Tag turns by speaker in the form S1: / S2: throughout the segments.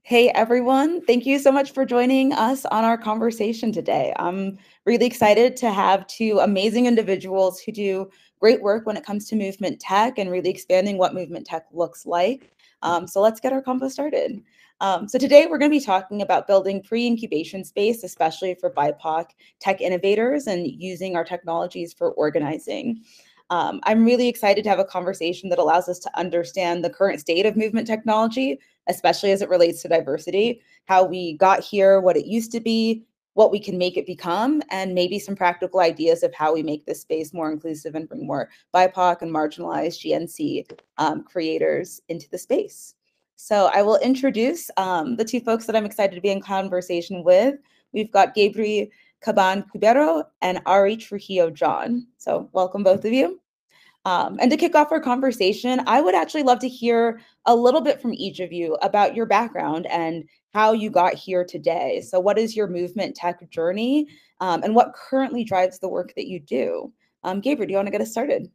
S1: Hey everyone, thank you so much for joining us on our conversation today. I'm really excited to have two amazing individuals who do great work when it comes to movement tech and really expanding what movement tech looks like. So let's get our convo started. So today we're going to be talking about building pre-incubation space, especially for BIPOC tech innovators and using our technologies for organizing. I'm really excited to have a conversation that allows us to understand the current state of movement technology, especially as it relates to diversity, how we got here, what it used to be, what we can make it become, and maybe some practical ideas of how we make this space more inclusive and bring more BIPOC and marginalized GNC creators into the space. So I will introduce the two folks that I'm excited to be in conversation with. We've got Gabriel Caban Cubero and Ari Trujillo John. So welcome both of you. And to kick off our conversation, I would actually love to hear a little bit from each of you about your background and how you got here today. So what is your movement tech journey and what currently drives the work that you do? Gabriel, do you want to get us started?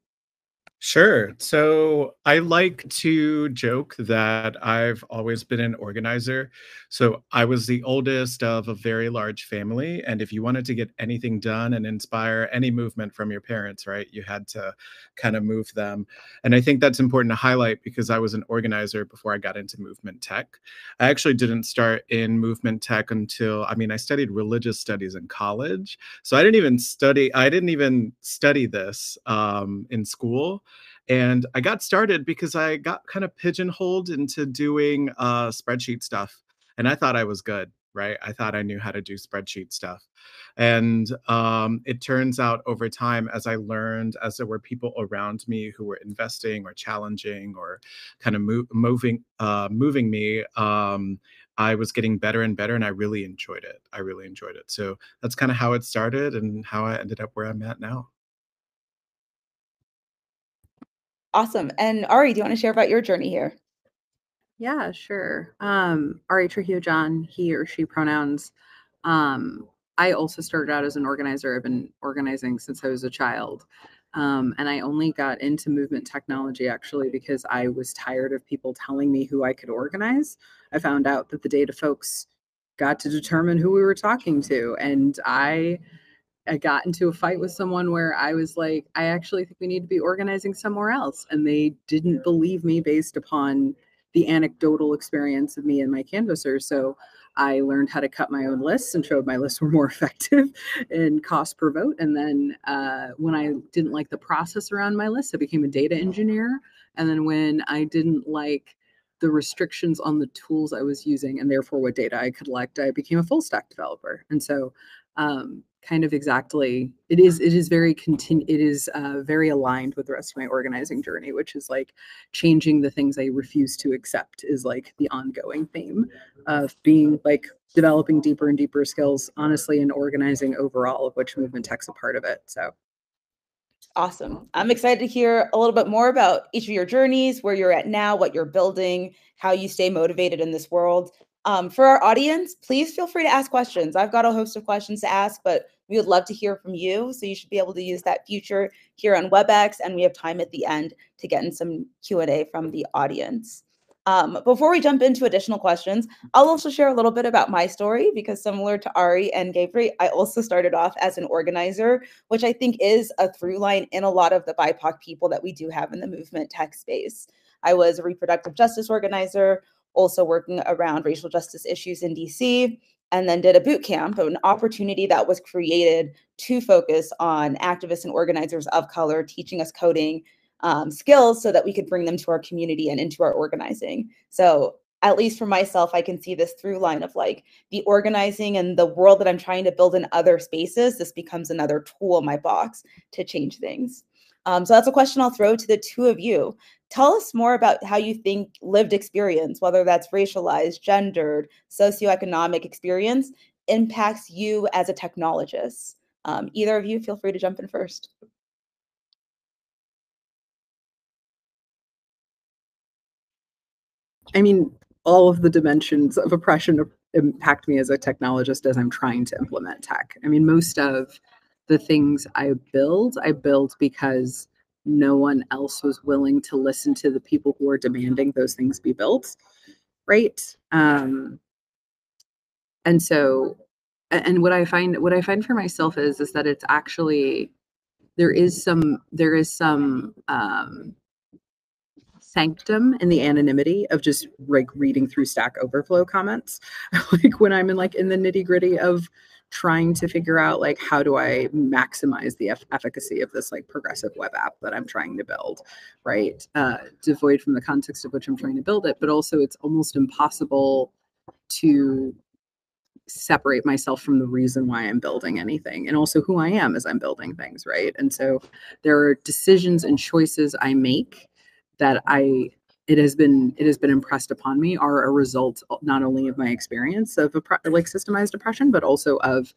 S2: Sure. So I like to joke that I've always been an organizer. So I was the oldest of a very large family. And if you wanted to get anything done and inspire any movement from your parents, right, you had to kind of move them. And I think that's important to highlight because I was an organizer before I got into movement tech. I actually didn't start in movement tech until, I studied religious studies in college. So I didn't even study this in school. And I got started because I got kind of pigeonholed into doing spreadsheet stuff. And I thought I was good, right? I thought I knew how to do spreadsheet stuff. And it turns out over time, as I learned, as there were people around me who were investing or challenging or kind of moving me, I was getting better and better, and I really enjoyed it. I really enjoyed it. So that's kind of how it started and how I ended up where I'm at now.
S1: Awesome. And Ari, do you want to share about your journey here?
S3: Yeah, sure. Ari Trujillo John, he or she pronouns. I also started out as an organizer. I've been organizing since I was a child. And I only got into movement technology actually because I was tired of people telling me who I could organize. I found out that the data folks got to determine who we were talking to. And I got into a fight with someone where I was like, I actually think we need to be organizing somewhere else. And they didn't believe me based upon the anecdotal experience of me and my canvasser. So I learned how to cut my own lists and showed my lists were more effective in cost per vote. And then when I didn't like the process around my list, I became a data engineer. And then when I didn't like the restrictions on the tools I was using and therefore what data I could collect, I became a full stack developer. And so kind of exactly it is very aligned with the rest of my organizing journey, which is like changing the things I refuse to accept is like the ongoing theme of being like developing deeper and deeper skills, honestly, in organizing overall, of which movement tech's a part of it. So
S1: Awesome. I'm excited to hear a little bit more about each of your journeys, where you're at now, what you're building, how you stay motivated in this world. For our audience, please feel free to ask questions. I've got a host of questions to ask, but we would love to hear from you. So you should be able to use that feature here on WebEx, and we have time at the end to get in some Q&A from the audience. Before we jump into additional questions, I'll also share a little bit about my story because similar to Ari and Gabriel, I also started off as an organizer, which I think is a through line in a lot of the BIPOC people that we do have in the movement tech space. I was a reproductive justice organizer, also working around racial justice issues in DC, and then did a boot camp, an opportunity that was created to focus on activists and organizers of color, teaching us coding skills so that we could bring them to our community and into our organizing. So at least for myself, I can see this through line of like the organizing and the world that I'm trying to build in other spaces. This becomes another tool in my box to change things. So that's a question I'll throw to the two of you. Tell us more about how you think lived experience, whether that's racialized, gendered, socioeconomic experience, impacts you as a technologist. Either of you, feel free to jump in first.
S3: I mean, all of the dimensions of oppression impact me as a technologist as I'm trying to implement tech. I mean, most of the things I build because no one else was willing to listen to the people who are demanding those things be built. right? And so, and what I find for myself is that it's actually, there is some sanctum in the anonymity of just like reading through Stack Overflow comments. Like when I'm in the nitty gritty of trying to figure out like how do I maximize the efficacy of this like progressive web app that I'm trying to build, right? Devoid from the context of which I'm trying to build it, but also it's almost impossible to separate myself from the reason why I'm building anything and also who I am as I'm building things, right? And so there are decisions and choices I make that it has been impressed upon me are a result not only of my experience of systemized oppression, but also of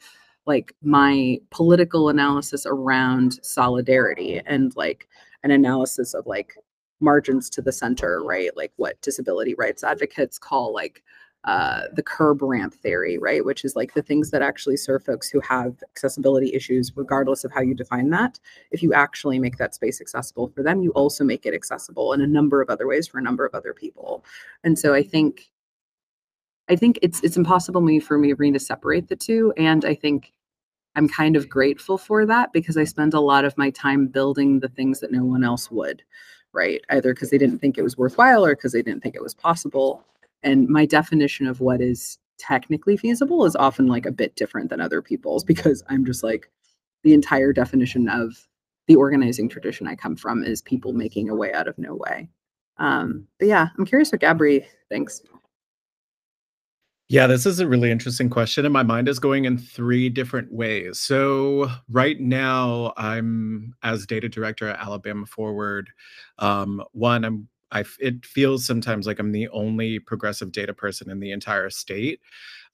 S3: like my political analysis around solidarity and like an analysis of like margins to the center, right? Like what disability rights advocates call like the curb ramp theory, right? Which is like the things that actually serve folks who have accessibility issues, regardless of how you define that. If you actually make that space accessible for them, you also make it accessible in a number of other ways for a number of other people. And so I think it's impossible for me to separate the two. And I think I'm kind of grateful for that because I spend a lot of my time building the things that no one else would, right? Either because they didn't think it was worthwhile or because they didn't think it was possible. And my definition of what is technically feasible is often like a bit different than other people's because I'm just like the entire definition of the organizing tradition I come from is people making a way out of no way. But yeah, I'm curious what Gabri thinks.
S2: Yeah, this is a really interesting question, and my mind is going in 3 different ways. So right now, I'm as data director at Alabama Forward. It feels sometimes like I'm the only progressive data person in the entire state.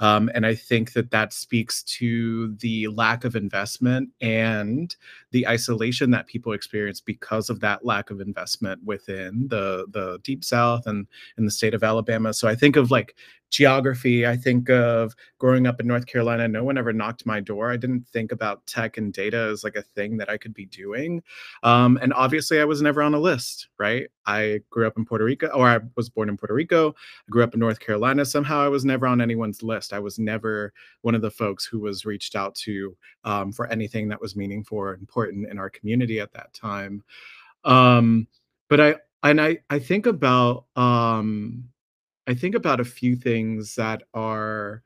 S2: And I think that speaks to the lack of investment and the isolation that people experience because of that lack of investment within the Deep South and in the state of Alabama. So I think of like geography. I think of growing up in North Carolina. No one ever knocked my door. I didn't think about tech and data as like a thing that I could be doing. And obviously, I was never on a list, right? I grew up in Puerto Rico, or I was born in Puerto Rico. I grew up in North Carolina. Somehow I was never on anyone's list. I was never one of the folks who was reached out to for anything that was meaningful or important in our community at that time. But I think about a few things that are,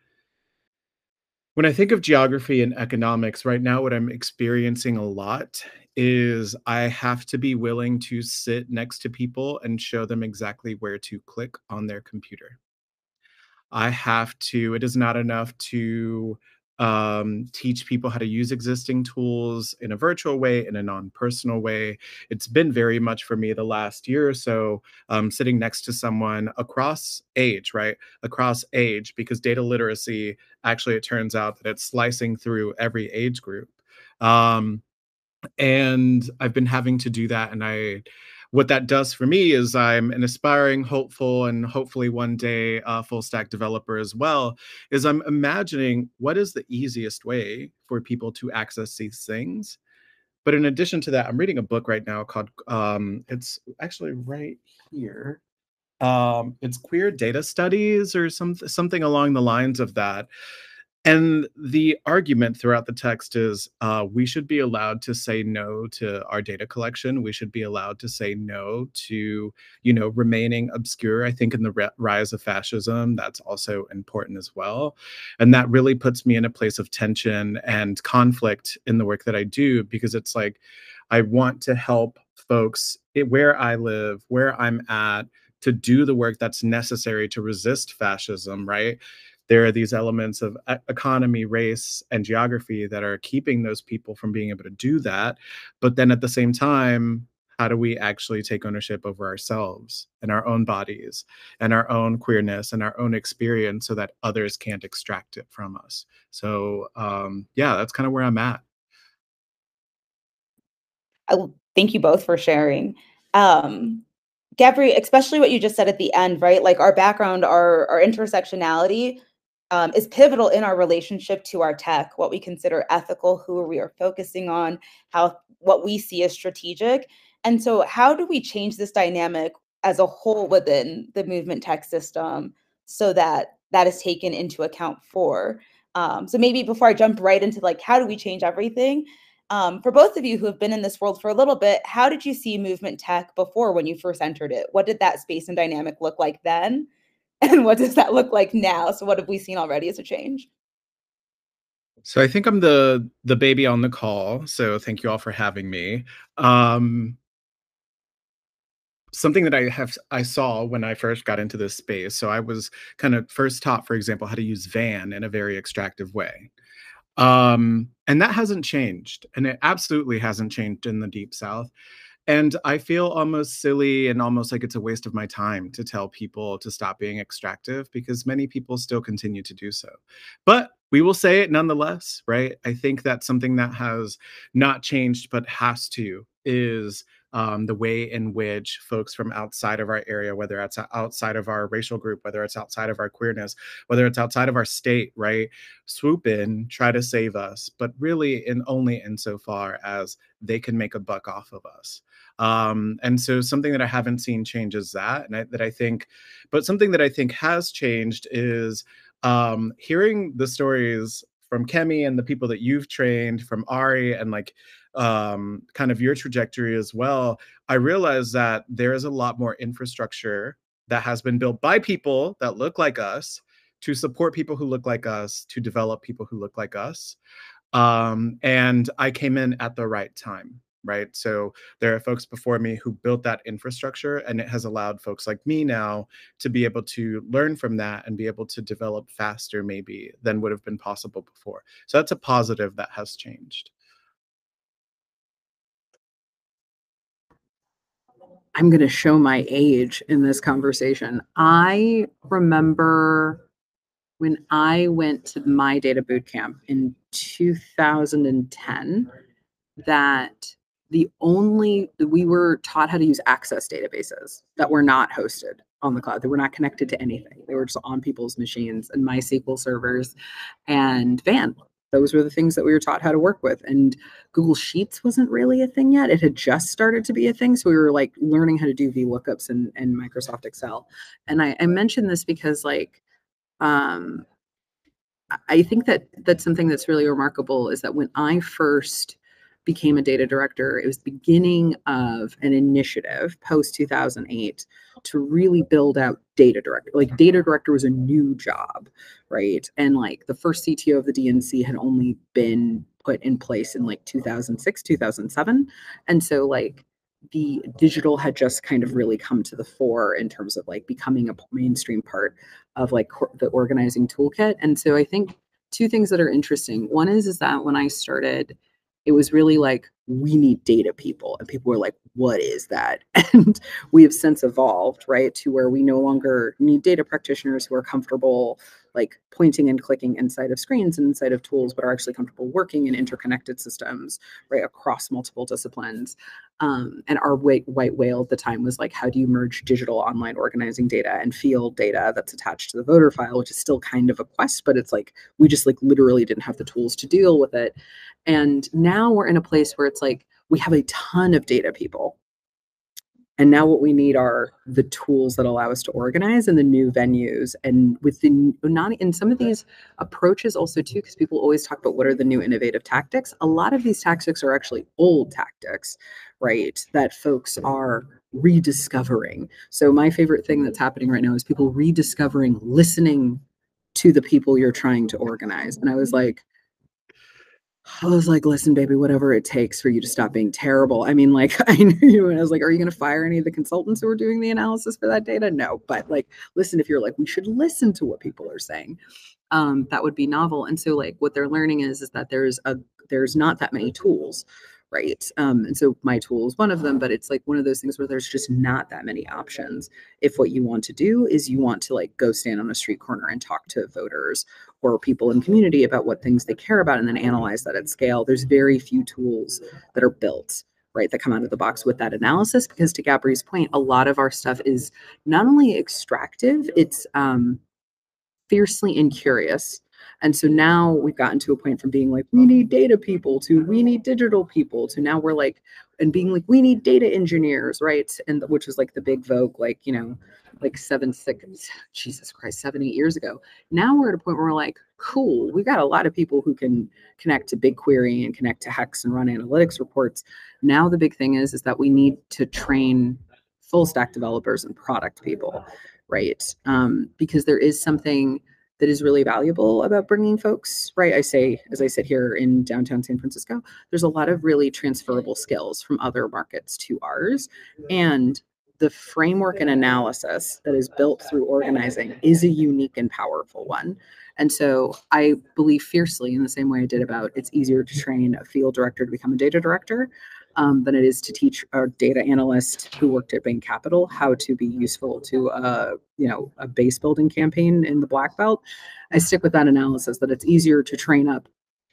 S2: when I think of geography and economics right now, what I'm experiencing a lot is I have to be willing to sit next to people and show them exactly where to click on their computer. It is not enough to teach people how to use existing tools in a virtual way, in a non-personal way. It's been very much for me the last year or so, sitting next to someone across age, right? Across age, because data literacy, actually, it turns out that it's slicing through every age group. And I've been having to do that. And what that does for me is I'm an aspiring, hopeful, and hopefully one day full stack developer as well, is I'm imagining what is the easiest way for people to access these things. But in addition to that, I'm reading a book right now called, it's actually right here. It's Queer Data Studies or something along the lines of that. And the argument throughout the text is we should be allowed to say no to our data collection. We should be allowed to say no to, remaining obscure. I think in the rise of fascism, that's also important as well. And that really puts me in a place of tension and conflict in the work that I do, because it's like I want to help folks where I live, where I'm at, to do the work that's necessary to resist fascism, right? There are these elements of economy, race, and geography that are keeping those people from being able to do that. But then at the same time, how do we actually take ownership over ourselves and our own bodies and our own queerness and our own experience so that others can't extract it from us? So yeah, that's kind of where I'm at.
S1: Thank you both for sharing. Gabri, especially what you just said at the end, right? Like our background, our intersectionality is pivotal in our relationship to our tech, what we consider ethical, who we are focusing on, what we see as strategic. And so how do we change this dynamic as a whole within the movement tech system so that that is taken into account for. So maybe before I jump right into like, how do we change everything? For both of you who have been in this world for a little bit, how did you see movement tech before when you first entered it? What did that space and dynamic look like then? And what does that look like now? So what have we seen already as a change?
S2: So I think I'm the baby on the call. So thank you all for having me. Um, Something that I saw when I first got into this space. So I was kind of first taught, for example, how to use Van in a very extractive way. And that hasn't changed. And it absolutely hasn't changed in the Deep South. And I feel almost silly and almost like it's a waste of my time to tell people to stop being extractive because many people still continue to do so. But we will say it nonetheless, right? I think that's something that has not changed but has to is the way in which folks from outside of our area, whether it's outside of our racial group, whether it's outside of our queerness, whether it's outside of our state, right, swoop in, try to save us, but really in only insofar as they can make a buck off of us. And so something that I haven't seen change is that, and that I think, but something that I think has changed is hearing the stories from Kemi and the people that you've trained, from Ari, and like kind of your trajectory as well. I realized that there is a lot more infrastructure that has been built by people that look like us to support people who look like us, to develop people who look like us. And I came in at the right time, right? So there are folks before me who built that infrastructure, and it has allowed folks like me now to be able to learn from that and be able to develop faster, maybe, than would have been possible before. So that's a positive that has changed.
S3: I'm going to show my age in this conversation. I remember when I went to my data boot camp in 2010 that we were taught how to use access databases that were not hosted on the cloud. They were not connected to anything. They were just on people's machines and MySQL servers and Van. Those were the things that we were taught how to work with. And Google Sheets wasn't really a thing yet. It had just started to be a thing. So we were like learning how to do VLOOKUPs and Microsoft Excel. And I mentioned this because like, I think that that's something that's really remarkable is that when I first became a data director, it was the beginning of an initiative post 2008 to really build out data director. Like data director was a new job, right? And like the first CTO of the DNC had only been put in place in like 2006, 2007. And so like the digital had just kind of really come to the fore in terms of like becoming a mainstream part of like the organizing toolkit. And so I think two things that are interesting. One is that when I started, it was really like, we need data people. And people were like, what is that? And we have since evolved, right, to where we no longer need data practitioners who are comfortable like pointing and clicking inside of screens and inside of tools, but are actually comfortable working in interconnected systems, right, across multiple disciplines. And our white whale at the time was like, how do you merge digital online organizing data and field data that's attached to the voter file, which is still kind of a quest, but it's like, we just like literally didn't have the tools to deal with it. And now we're in a place where it's like, we have a ton of data people. And now what we need are the tools that allow us to organize and the new venues. And within not in some of these approaches also too, because people always talk about what are the new innovative tactics. A lot of these tactics are actually old tactics, right? That folks are rediscovering. So my favorite thing that's happening right now is people rediscovering listening to the people you're trying to organize. And I was like, listen, baby, whatever it takes for you to stop being terrible. I mean, like, I knew you, and I was like, are you going to fire any of the consultants who are doing the analysis for that data? No, but like, listen, if you're like, we should listen to what people are saying, that would be novel. And so like, what they're learning is that there's not that many tools, right? And so my tool is one of them, but it's like one of those things where there's just not that many options. If what you want to do is you want to like go stand on a street corner and talk to voters or people in community about what things they care about and then analyze that at scale, there's very few tools that are built, right, that come out of the box with that analysis. Because to Gabri's point, a lot of our stuff is not only extractive, it's fiercely incurious. And so now we've gotten to a point from being like, we need data people to we need digital people to now we're like, and being like, we need data engineers, right? And which is like the big vogue, like, you know, like 7, 8 years ago. Now we're at a point where we're like, cool, we've got a lot of people who can connect to BigQuery and connect to Hex and run analytics reports. Now the big thing is that we need to train full stack developers and product people, right? Because there is something that is really valuable about bringing folks, right? I say, as I sit here in downtown San Francisco, there's a lot of really transferable skills from other markets to ours. And the framework and analysis that is built through organizing is a unique and powerful one. And so I believe fiercely in the same way I did about it's easier to train a field director to become a data director than it is to teach a data analyst who worked at Bain Capital how to be useful to a base building campaign in the Black Belt. I stick with that analysis that it's easier to train up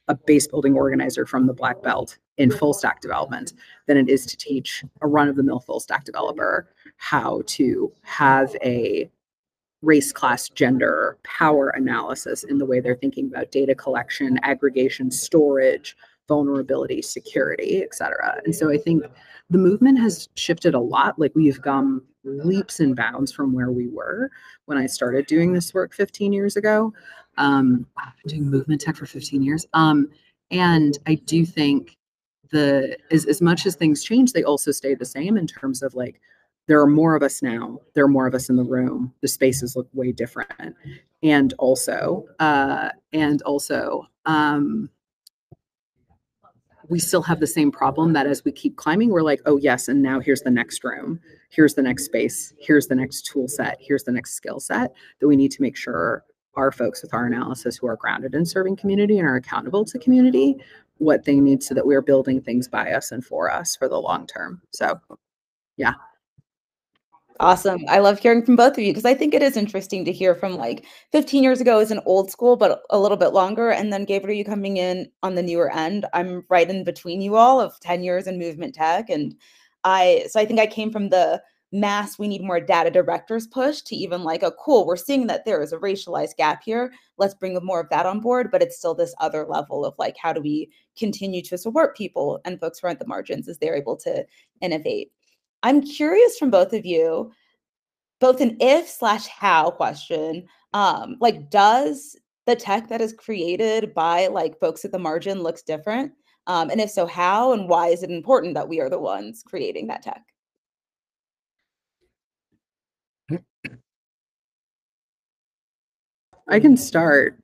S3: a base building organizer from the Black Belt in full stack development than it is to teach a run of the mill full stack developer how to have a race, class, gender, power analysis in the way they're thinking about data collection, aggregation, storage, vulnerability, security, et cetera. And so I think the movement has shifted a lot. Like we've gone leaps and bounds from where we were when I started doing this work 15 years ago. I've been doing movement tech for 15 years. And I do think as much as things change, they also stay the same in terms of like, there are more of us now. There are more of us in the room. The spaces look way different. And also, we still have the same problem that as we keep climbing, we're like, oh yes, and now here's the next room. Here's the next space. Here's the next tool set. Here's the next skill set that we need to make sure our folks with our analysis who are grounded in serving community and are accountable to community, what they need so that we're building things by us and for us for the long term. So, yeah.
S1: Awesome. I love hearing from both of you because I think it is interesting to hear from like 15 years ago is an old school, but a little bit longer. And then Gabriel, you coming in on the newer end. I'm right in between you all of 10 years in movement tech. And I think I came from the mass, we need more data directors push to even like a cool, we're seeing that there is a racialized gap here. Let's bring more of that on board. But it's still this other level of like, how do we continue to support people and folks who are at the margins as they're able to innovate? I'm curious from both of you, both an if/how question. Like, does the tech that is created by like folks at the margin looks different? And if so, how and why is it important that we are the ones creating that tech?
S3: I can start.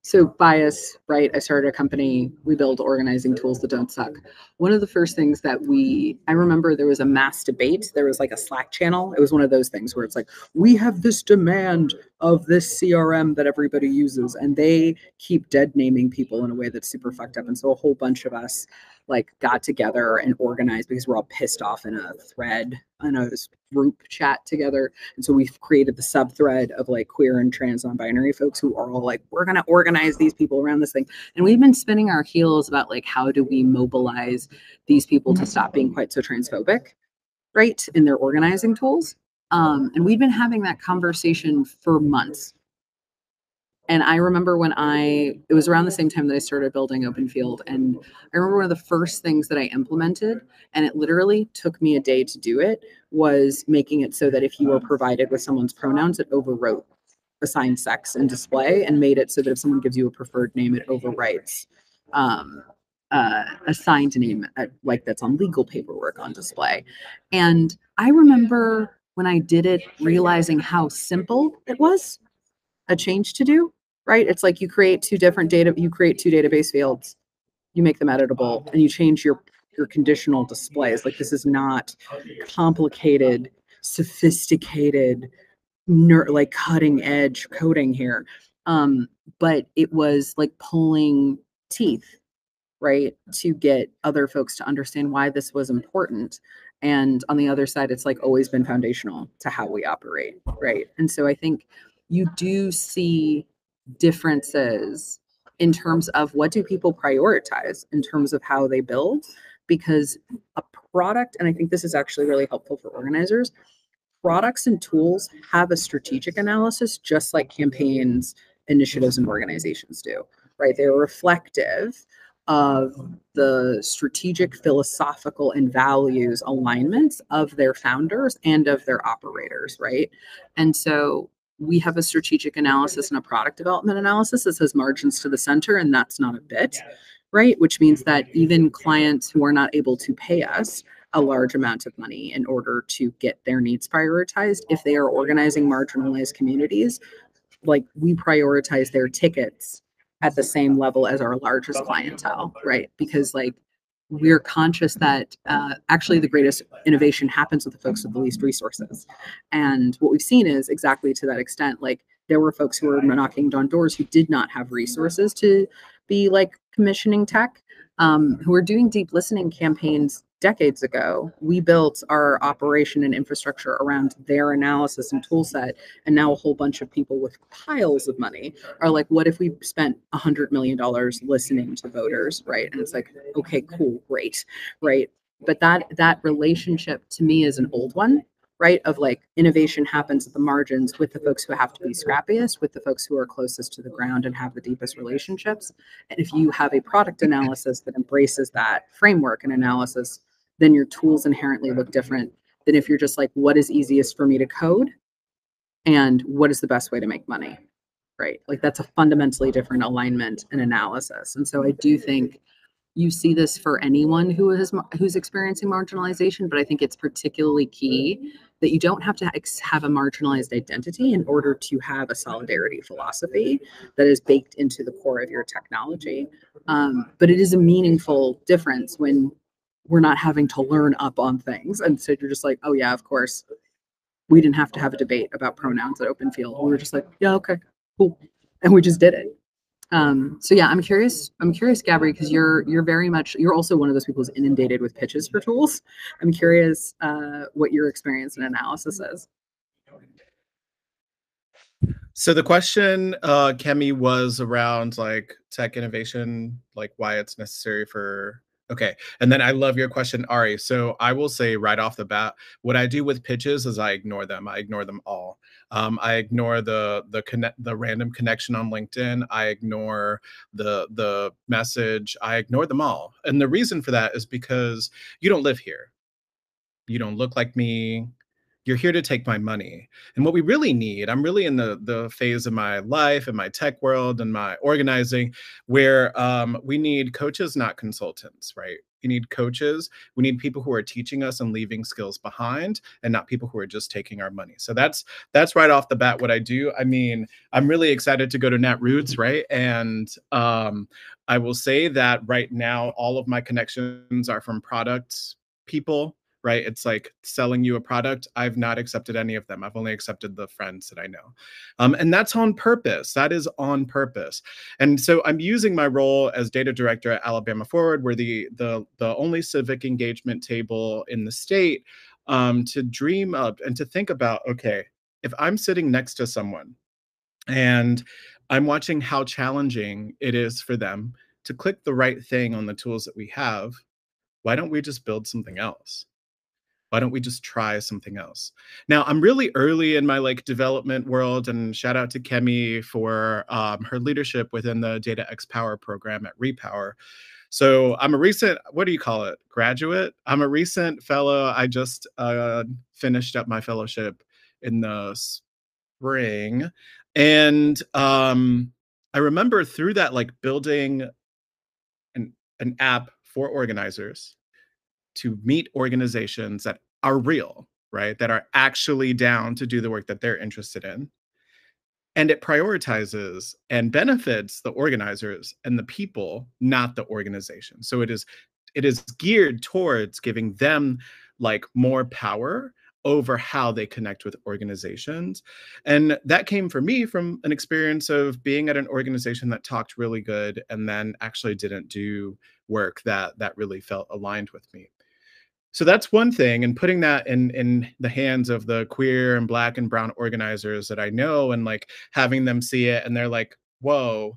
S3: So bias, right? I started a company. We build organizing tools that don't suck. One of the first things that I remember there was a mass debate. There was like a Slack channel. It was one of those things where it's like, we have this demand of this CRM that everybody uses. And they keep dead naming people in a way that's super fucked up. And so a whole bunch of us like got together and organized because we're all pissed off in a thread, in a group chat together. And so we've created the sub thread of like queer and trans non-binary folks who are all like, we're going to organize these people around this thing. And we've been spinning our heels about like, how do we mobilize these people to stop being quite so transphobic, right, in their organizing tools. And we've been having that conversation for months. And I remember it was around the same time that I started building Open Field. And I remember one of the first things that I implemented, and it literally took me a day to do it, was making it so that if you were provided with someone's pronouns, it overwrote assigned sex and display and made it so that if someone gives you a preferred name, it overwrites assigned name like that's on legal paperwork on display. And I remember when I did it, realizing how simple it was, a change to do. Right? It's like you create two database fields, you make them editable, and you change your conditional displays. Like this is not complicated, sophisticated, like cutting edge coding here. But it was like pulling teeth, right? To get other folks to understand why this was important. And on the other side, it's like always been foundational to how we operate, right? And so I think you do see differences in terms of what do people prioritize in terms of how they build, because a product, and I think this is actually really helpful for organizers, products and tools have a strategic analysis just like campaigns initiatives and organizations do, right? They're reflective of the strategic, philosophical, and values alignments of their founders and of their operators, right? And so we have a strategic analysis and a product development analysis that says margins to the center, and that's not a bit, right? Which means that even clients who are not able to pay us a large amount of money in order to get their needs prioritized, if they are organizing marginalized communities, like we prioritize their tickets at the same level as our largest clientele, right? Because like we're conscious that actually the greatest innovation happens with the folks with the least resources. And what we've seen is exactly to that extent, like there were folks who were knocking on doors who did not have resources to be like commissioning tech, who were doing deep listening campaigns decades ago. We built our operation and infrastructure around their analysis and tool set. And now a whole bunch of people with piles of money are like, what if we spent $100 million listening to voters, right? And it's like, okay, cool, great, right? But that relationship to me is an old one, right? Of like innovation happens at the margins with the folks who have to be scrappiest, with the folks who are closest to the ground and have the deepest relationships. And if you have a product analysis that embraces that framework and analysis, then your tools inherently look different than if you're just like, what is easiest for me to code and what is the best way to make money, right? Like that's a fundamentally different alignment and analysis. And so I do think you see this for anyone who's experiencing marginalization, but I think it's particularly key that you don't have to have a marginalized identity in order to have a solidarity philosophy that is baked into the core of your technology. But it is a meaningful difference when we're not having to learn up on things. And so you're just like, oh yeah, of course. We didn't have to have a debate about pronouns at Open Field. We were just like, yeah, okay, cool. And we just did it. So yeah, I'm curious, Gabby, because you're also one of those people who's inundated with pitches for tools. I'm curious what your experience and analysis is.
S2: So the question, Kemi, was around like tech innovation, like why it's necessary for. Okay. And then I love your question, Ari. So I will say right off the bat, what I do with pitches is I ignore them. I ignore them all. I ignore the random connection on LinkedIn. I ignore the message. I ignore them all. And the reason for that is because you don't live here. You don't look like me. You're here to take my money. And what we really need, I'm really in the phase of my life and my tech world and my organizing where we need coaches, not consultants, right? We need coaches. We need people who are teaching us and leaving skills behind and not people who are just taking our money. So that's right off the bat what I do. I mean, I'm really excited to go to Nat Roots, right? And I will say that right now, all of my connections are from product people, right? It's like selling you a product. I've not accepted any of them. I've only accepted the friends that I know. And that's on purpose. That is on purpose. And so I'm using my role as data director at Alabama Forward. We're the only civic engagement table in the state, to dream up and to think about, okay, if I'm sitting next to someone and I'm watching how challenging it is for them to click the right thing on the tools that we have, why don't we just build something else? Why don't we just try something else? Now, I'm really early in my like development world, and shout out to Kemi for her leadership within the Data X Power program at Repower. So I'm a recent, what do you call it? Graduate? I'm a recent fellow. I just finished up my fellowship in the spring. And I remember through that, like building an app for organizers to meet organizations that are real, right? That are actually down to do the work that they're interested in. And it prioritizes and benefits the organizers and the people, not the organization. So it is geared towards giving them like more power over how they connect with organizations. And that came for me from an experience of being at an organization that talked really good and then actually didn't do work that really felt aligned with me. So that's one thing, and putting that in the hands of the queer and Black and brown organizers that I know, and like having them see it and they're like, whoa,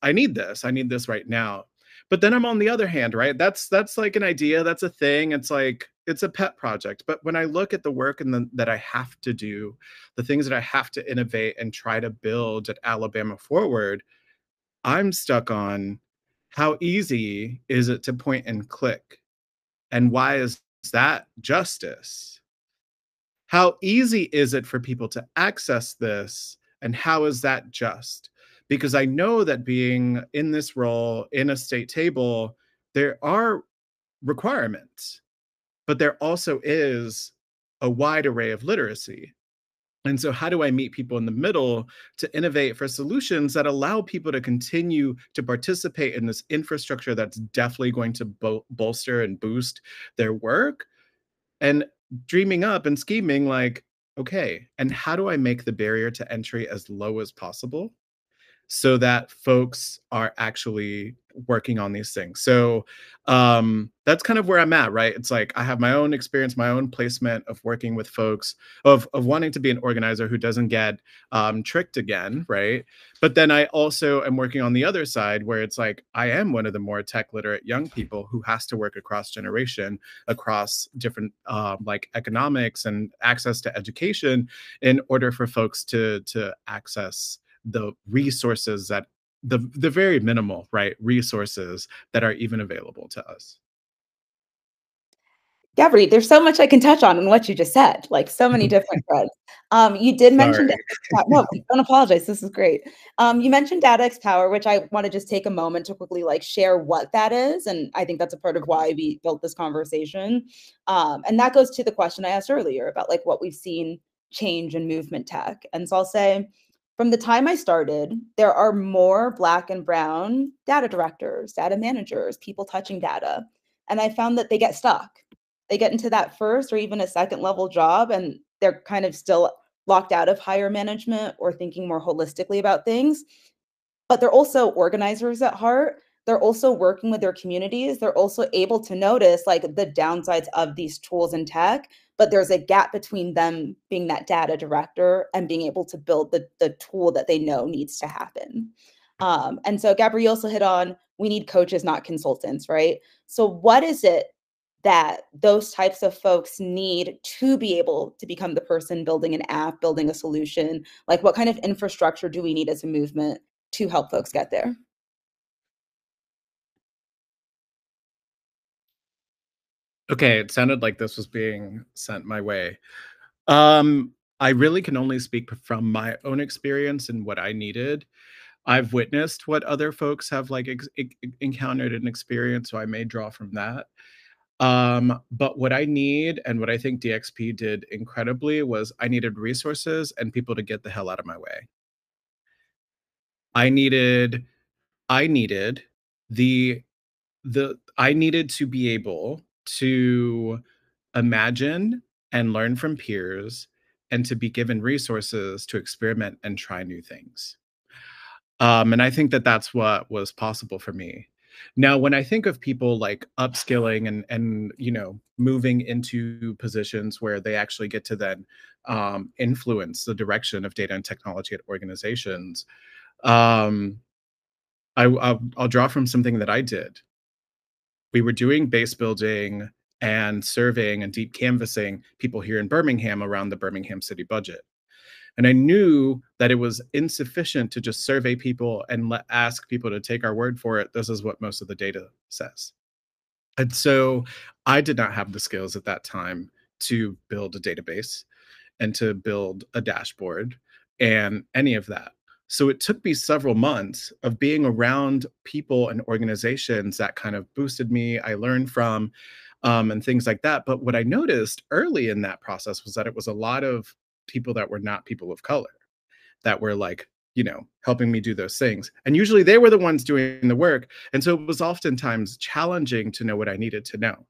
S2: I need this right now. But then I'm on the other hand, right? That's like an idea, that's a thing. It's like, it's a pet project. But when I look at the work that I have to do, the things that I have to innovate and try to build at Alabama Forward, I'm stuck on how easy is it to point and click? And why is that justice? How easy is it for people to access this? And how is that just? Because I know that being in this role in a state table, there are requirements, but there also is a wide array of literacy. And so, how do I meet people in the middle to innovate for solutions that allow people to continue to participate in this infrastructure that's definitely going to bolster and boost their work? And dreaming up and scheming like, okay, and how do I make the barrier to entry as low as possible so that folks are actually working on these things? So that's kind of where I'm at, right? It's like I have my own experience, my own placement of working with folks, of wanting to be an organizer who doesn't get tricked again, right? But then I also am working on the other side where it's like I am one of the more tech literate young people who has to work across generation, across different like economics and access to education in order for folks to access the resources that the very minimal, right, resources that are even available to us.
S1: Gabby, there's so much I can touch on in what you just said, like so many different threads. You did mention
S2: Sorry.
S1: no, don't apologize. This is great. You mentioned data X Power, which I want to just take a moment to quickly like share what that is, and I think that's a part of why we built this conversation. And that goes to the question I asked earlier about like what we've seen change in movement tech. And so I'll say, from the time I started, there are more Black and Brown data directors, data managers, people touching data, and I found that they get stuck. They get into that first or even a second level job and they're kind of still locked out of higher management or thinking more holistically about things. But they're also organizers at heart. They're also working with their communities. They're also able to notice like the downsides of these tools and tech, but there's a gap between them being that data director and being able to build the tool that they know needs to happen. And so Gabrielle also hit on, we need coaches, not consultants, right? So what is it that those types of folks need to be able to become the person building an app, building a solution? Like what kind of infrastructure do we need as a movement to help folks get there?
S2: Okay, it sounded like this was being sent my way. I really can only speak from my own experience and what I needed. I've witnessed what other folks have like encountered and experienced, so I may draw from that. But what I need and what I think DXP did incredibly was I needed resources and people to get the hell out of my way. I needed I needed the I needed to be able to imagine and learn from peers and to be given resources to experiment and try new things. And I think that that's what was possible for me. Now, when I think of people like upskilling and moving into positions where they actually get to then influence the direction of data and technology at organizations, um, I'll draw from something that I did. We were doing base building and surveying and deep canvassing people here in Birmingham around the Birmingham city budget. And I knew that it was insufficient to just survey people and ask people to take our word for it. This is what most of the data says. And so I did not have the skills at that time to build a database and to build a dashboard and any of that. So it took me several months of being around people and organizations that kind of boosted me. I learned from and things like that. But what I noticed early in that process was that it was a lot of people that were not people of color that were like, helping me do those things. And usually they were the ones doing the work. And so it was oftentimes challenging to know what I needed to know.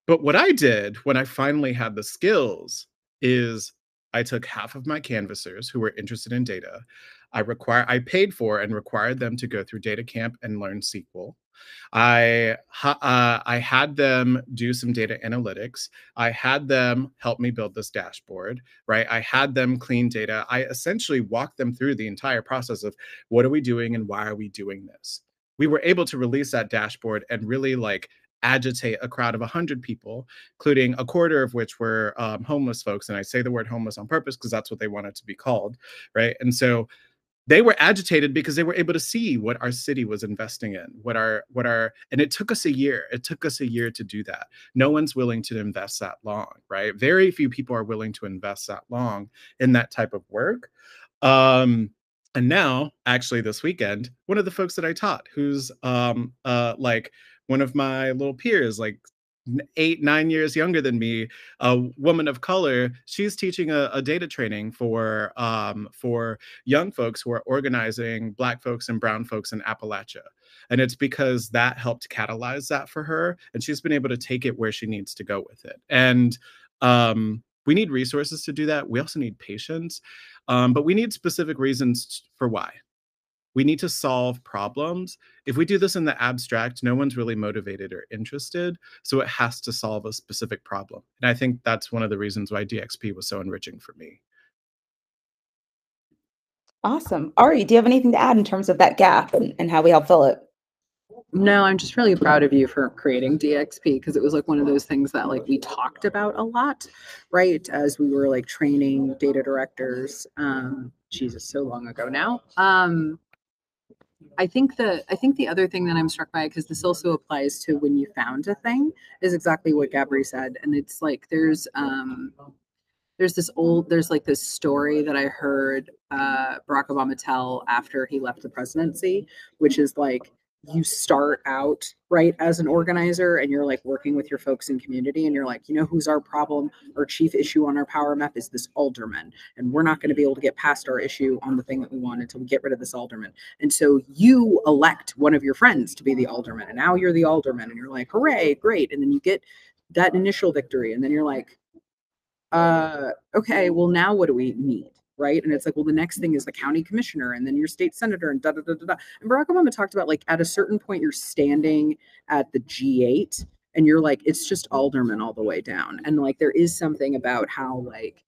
S2: But what I did when I finally had the skills is I took half of my canvassers who were interested in data. I paid for and required them to go through data camp and learn SQL. I had them do some data analytics. I had them help me build this dashboard, right? I had them clean data. I essentially walked them through the entire process of what are we doing and why are we doing this? We were able to release that dashboard and really like agitate a crowd of 100 people, including a quarter of which were homeless folks. And I say the word homeless on purpose because that's what they wanted to be called, right? And so they were agitated because they were able to see what our city was investing in, and it took us a year. It took us a year to do that. No one's willing to invest that long, right? Very few people are willing to invest that long in that type of work. And now, actually, this weekend, one of the folks that I taught, who's like one of my little peers, like 8-9 years younger than me, a woman of color, she's teaching a data training for young folks who are organizing Black folks and brown folks in Appalachia. And it's because that helped catalyze that for her. And she's been able to take it where she needs to go with it. And we need resources to do that. We also need patience, but we need specific reasons for why. We need to solve problems. If we do this in the abstract, no one's really motivated or interested. So it has to solve a specific problem. And I think that's one of the reasons why DXP was so enriching for me.
S1: Awesome. Ari, do you have anything to add in terms of that gap and how we help fill it?
S3: No, I'm just really proud of you for creating DXP, because it was like one of those things that like we talked about a lot, right? As we were like training data directors. Jesus, so long ago now. I think the other thing that I'm struck by, because this also applies to when you found a thing, is exactly what Gabri said. And it's like there's like this story that I heard Barack Obama tell after he left the presidency, which is like, you start out right as an organizer and you're like working with your folks in community and you're like, you know, who's our problem? Our chief issue on our power map is this alderman, and we're not going to be able to get past our issue on the thing that we want until we get rid of this alderman. And so you elect one of your friends to be the alderman, and now you're the alderman, and you're like, hooray, great. And then you get that initial victory, and then you're like, okay, well, now what do we need? Right. And it's like, well, the next thing is the county commissioner and then your state senator and da da da da da. And Barack Obama talked about like at a certain point, you're standing at the G8 and you're like, it's just aldermen all the way down. And like, there is something about how like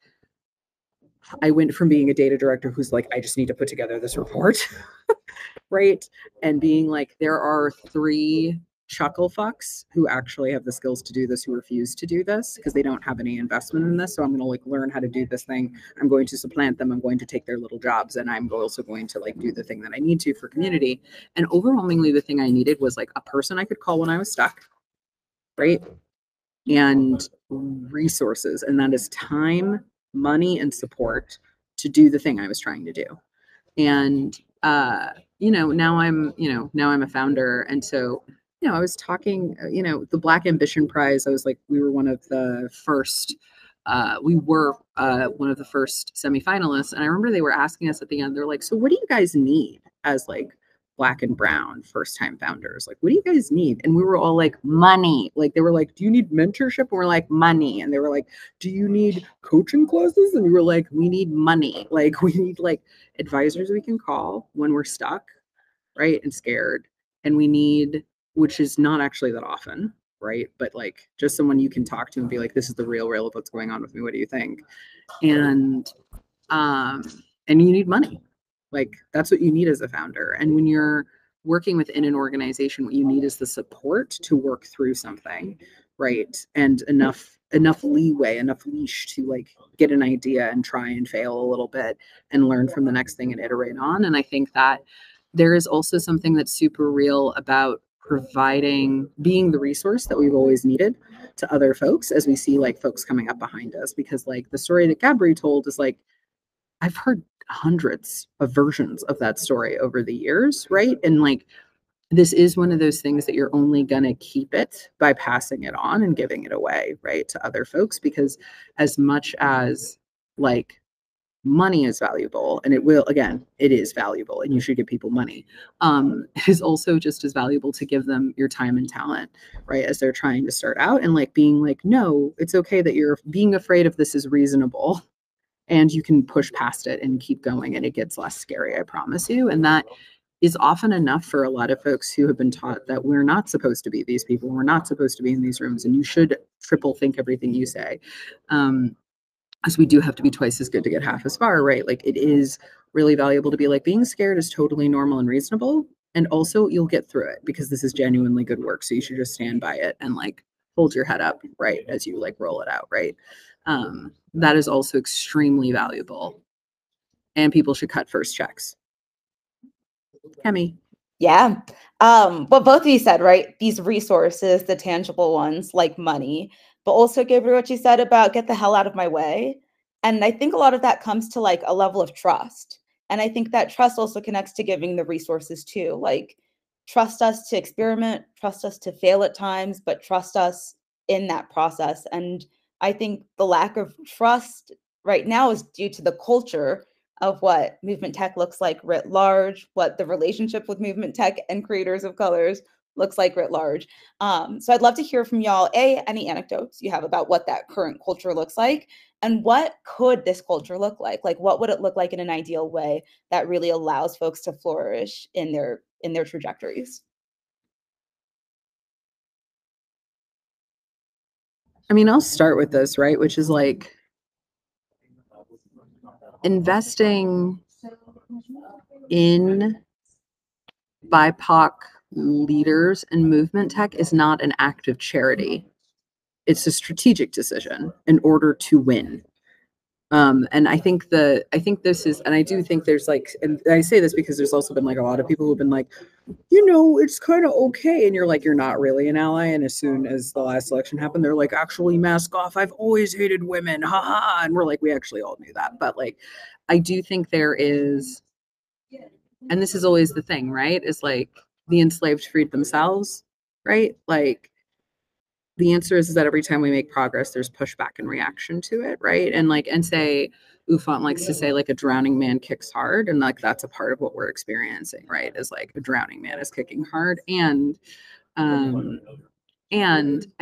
S3: I went from being a data director who's like, I just need to put together this report. Right. And being like, there are 3 chuckle fucks who actually have the skills to do this, who refuse to do this because they don't have any investment in this. So I'm going to like learn how to do this thing. I'm going to supplant them. I'm going to take their little jobs, and I'm also going to like do the thing that I need to for community. And overwhelmingly, the thing I needed was like a person I could call when I was stuck, right? And resources. And that is time, money, and support to do the thing I was trying to do. And, now I'm a founder. And so, I was talking, the Black Ambition Prize, I was like, we were one of the first semifinalists. And I remember they were asking us at the end, they're like, so what do you guys need as like Black and brown first time founders? Like, what do you guys need? And we were all like, money. Like, they were like, do you need mentorship? And we're like, money. And they were like, do you need coaching classes? And we were like, we need money. Like, we need like advisors we can call when we're stuck, right? And scared. And we need, which is not actually that often, right? But like just someone you can talk to and be like, this is the real of what's going on with me. What do you think? And you need money. Like that's what you need as a founder. And when you're working within an organization, what you need is the support to work through something, right? And enough leeway, enough leash to like get an idea and try and fail a little bit and learn from the next thing and iterate on. And I think that there is also something that's super real about being the resource that we've always needed to other folks as we see like folks coming up behind us. Because like the story that Gabri told is like, I've heard hundreds of versions of that story over the years, right? And like, this is one of those things that you're only going to keep it by passing it on and giving it away, right, to other folks. Because as much as like money is valuable, and it is valuable, and you should give people money. It is also just as valuable to give them your time and talent, right, as they're trying to start out, and like being like, no, it's okay that you're being afraid of this is reasonable, and you can push past it and keep going, and it gets less scary, I promise you. And that is often enough for a lot of folks who have been taught that we're not supposed to be these people, we're not supposed to be in these rooms, and you should triple think everything you say. As we do have to be twice as good to get half as far, right? Like it is really valuable to be like, being scared is totally normal and reasonable. And also you'll get through it because this is genuinely good work. So you should just stand by it and like hold your head up, right, as you like roll it out, right? That is also extremely valuable. And people should cut first checks. Kemi.
S1: Yeah. What both of you said, right? These resources, the tangible ones like money, but also Gabriel, what you said about get the hell out of my way. And I think a lot of that comes to like a level of trust. And I think that trust also connects to giving the resources too. Like trust us to experiment, trust us to fail at times, but trust us in that process. And I think the lack of trust right now is due to the culture of what movement tech looks like writ large, what the relationship with movement tech and creators of colors looks like writ large. So I'd love to hear from y'all, any anecdotes you have about what that current culture looks like, and what could this culture look like? Like, what would it look like in an ideal way that really allows folks to flourish in their trajectories?
S3: I mean, I'll start with this, right? Which is like investing in BIPOC leaders and movement tech is not an act of charity. It's a strategic decision in order to win. And I think this is, and I do think there's like, and I say this because there's also been like a lot of people who've been like, it's kind of okay. And you're like, you're not really an ally. And as soon as the last election happened, they're like, actually mask off. I've always hated women. Ha ha. And we're like, we actually all knew that. But like, I do think there is, and this is always the thing, right? Is like the enslaved freed themselves, right? Like, the answer is that every time we make progress, there's pushback and reaction to it, right? And like, and say, Ufant likes to say like a drowning man kicks hard, and like that's a part of what we're experiencing, right? Is like a drowning man is kicking hard, and I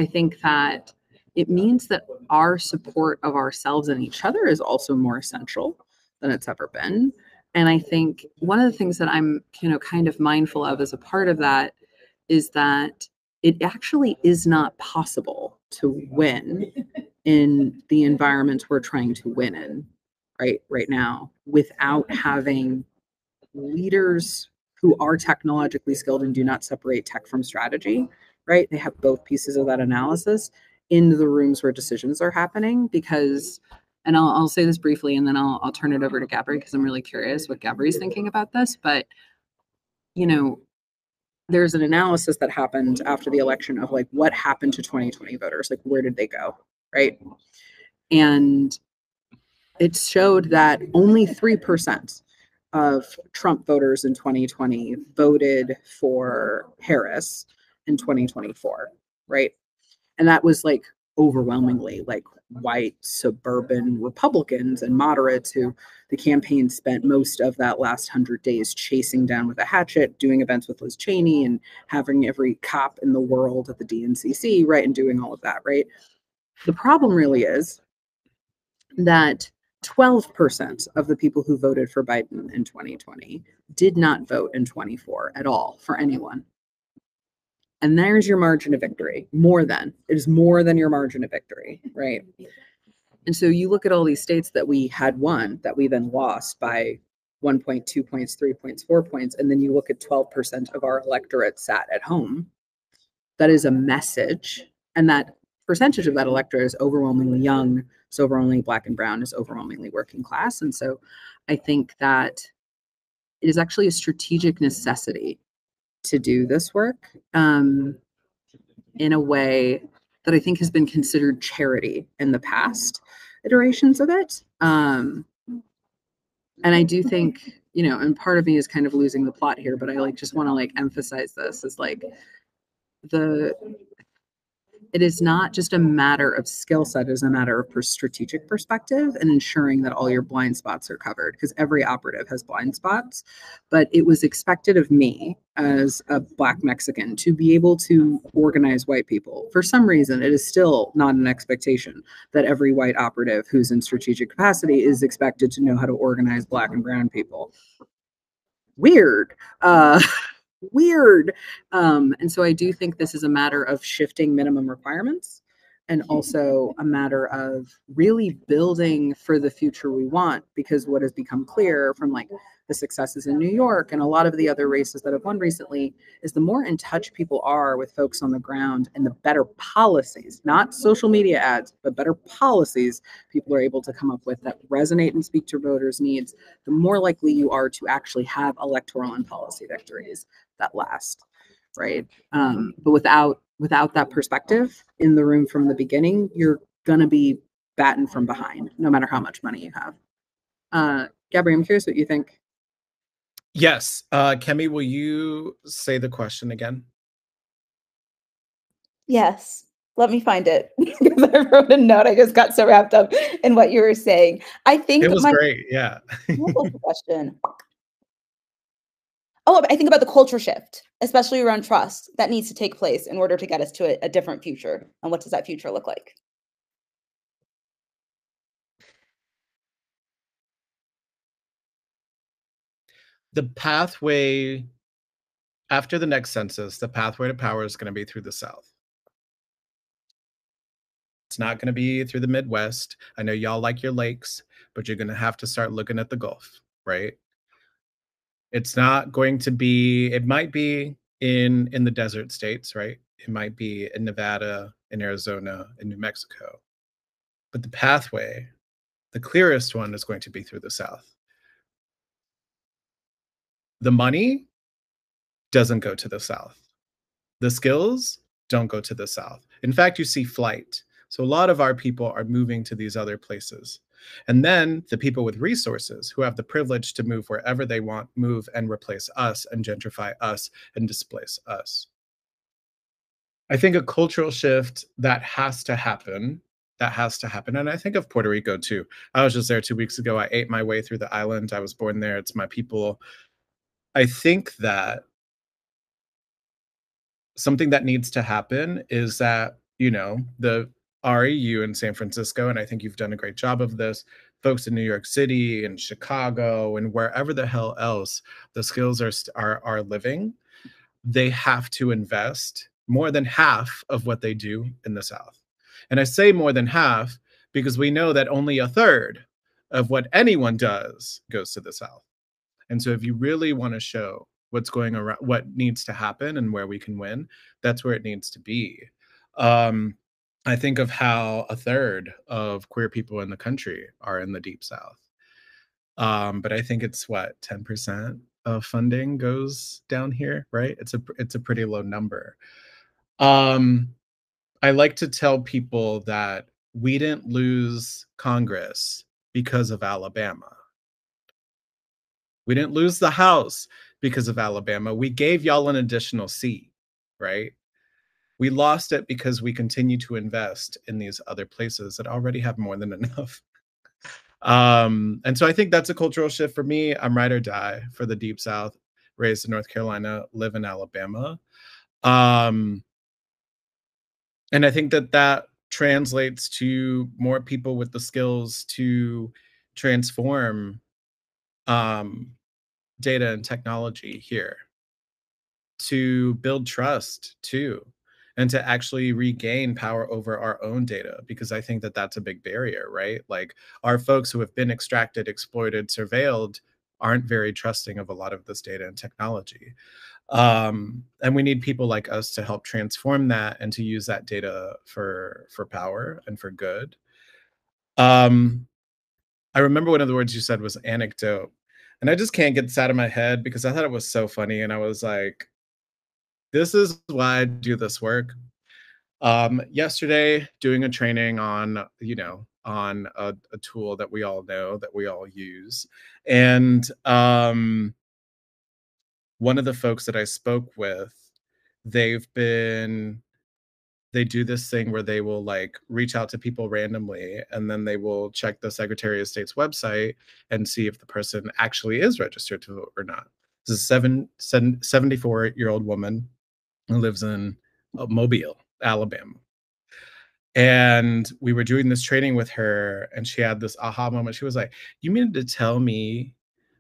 S3: think that it means that our support of ourselves and each other is also more essential than it's ever been. And I think one of the things that I'm kind of mindful of as a part of that is that it actually is not possible to win in the environments we're trying to win in right now without having leaders who are technologically skilled and do not separate tech from strategy, right? They have both pieces of that analysis in the rooms where decisions are happening. Because, and I'll say this briefly and then I'll turn it over to Gabri because I'm really curious what Gabri's thinking about this. But there's an analysis that happened after the election of like what happened to 2020 voters, like where did they go, right? And it showed that only 3% of Trump voters in 2020 voted for Harris in 2024, right? And that was like overwhelmingly like white suburban Republicans and moderates who the campaign spent most of that last 100 days chasing down with a hatchet, doing events with Liz Cheney and having every cop in the world at the DNCC, right? And doing all of that, right? The problem really is that 12% of the people who voted for Biden in 2020 did not vote in 24 at all for anyone. And there's your margin of victory. It is more than your margin of victory, right? And so you look at all these states that we had won, that we then lost by 1 point, 2 points, 3 points, 4 points, and then you look at 12% of our electorate sat at home. That is a message. And that percentage of that electorate is overwhelmingly young, it's overwhelmingly Black and brown, is overwhelmingly working class. And so I think that it is actually a strategic necessity to do this work in a way that I think has been considered charity in the past iterations of it. And I do think, and part of me is kind of losing the plot here, but I just want to emphasize this is it is not just a matter of skill set, it is a matter of strategic perspective and ensuring that all your blind spots are covered, because every operative has blind spots. But it was expected of me as a Black Mexican to be able to organize white people. For some reason, it is still not an expectation that every white operative who's in strategic capacity is expected to know how to organize Black and brown people. Weird. Weird. And so I do think this is a matter of shifting minimum requirements and also a matter of really building for the future we want. Because what has become clear from like the successes in New York and a lot of the other races that have won recently is the more in touch people are with folks on the ground and the better policies, not social media ads, but better policies people are able to come up with that resonate and speak to voters' needs, the more likely you are to actually have electoral and policy victories that last, right? But without that perspective in the room from the beginning, you're gonna be batting from behind, no matter how much money you have. Gabby, I'm curious what you think.
S2: Yes. Kemi, will you say the question again?
S1: Yes. Let me find it because I wrote a note. I just got so wrapped up in what you were saying. I think
S2: It was great. Yeah.
S1: what was the question? Oh, I think about the culture shift, especially around trust that needs to take place in order to get us to a different future. And what does that future look like?
S2: The pathway after the next census, the pathway to power is going to be through the South. It's not going to be through the Midwest. I know y'all like your lakes, but you're going to have to start looking at the Gulf, right? It's not going to be, it might be in the desert states, right? It might be in Nevada, in Arizona, in New Mexico. But the pathway, the clearest one, is going to be through the South. The money doesn't go to the South. The skills don't go to the South. In fact, you see flight. So a lot of our people are moving to these other places. And then the people with resources who have the privilege to move wherever they want, move and replace us and gentrify us and displace us. I think a cultural shift that has to happen. And I think of Puerto Rico too. I was just there 2 weeks ago. I ate my way through the island. I was born there. It's my people. I think that something that needs to happen is that, the REU in San Francisco, and I think you've done a great job of this, folks in New York City and Chicago and wherever the hell else the skills are living, they have to invest more than half of what they do in the South. And I say more than half because we know that only a third of what anyone does goes to the South. And so if you really want to show what's going around, what needs to happen and where we can win, that's where it needs to be. I think of how a third of queer people in the country are in the Deep South. But I think it's 10% of funding goes down here, right? It's a pretty low number. I like to tell people that we didn't lose Congress because of Alabama. We didn't lose the House because of Alabama. We gave y'all an additional seat, right? We lost it because we continue to invest in these other places that already have more than enough. And so I think that's a cultural shift for me. I'm ride or die for the Deep South, raised in North Carolina, live in Alabama. And I think that translates to more people with the skills to transform data and technology here, to build trust too, and to actually regain power over our own data, because I think that that's a big barrier, right? Like our folks who have been extracted, exploited, surveilled aren't very trusting of a lot of this data and technology. And we need people like us to help transform that and to use that data for power and for good. I remember one of the words you said was anecdote. And I just can't get this out of my head because I thought it was so funny. And I was like, this is why I do this work. Yesterday, doing a training on, on a tool that we all know, that we all use. And one of the folks that I spoke with, they do this thing where they will like reach out to people randomly, and then they will check the Secretary of State's website and see if the person actually is registered to vote or not. This is a 74-year-old woman who lives in Mobile, Alabama. And we were doing this training with her, and she had this aha moment. She was like, you mean to tell me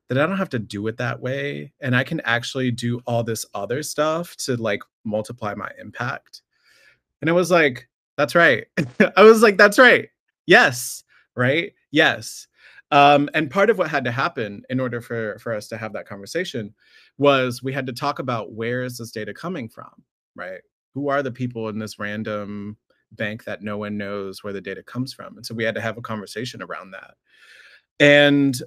S2: that I don't have to do it that way, and I can actually do all this other stuff to like multiply my impact? And I was like, That's right. I was like, that's right. Yes. Right. Yes. And part of what had to happen in order for us to have that conversation was we had to talk about where is this data coming from, right? Who are the people in this random bank that no one knows where the data comes from? And so we had to have a conversation around that. And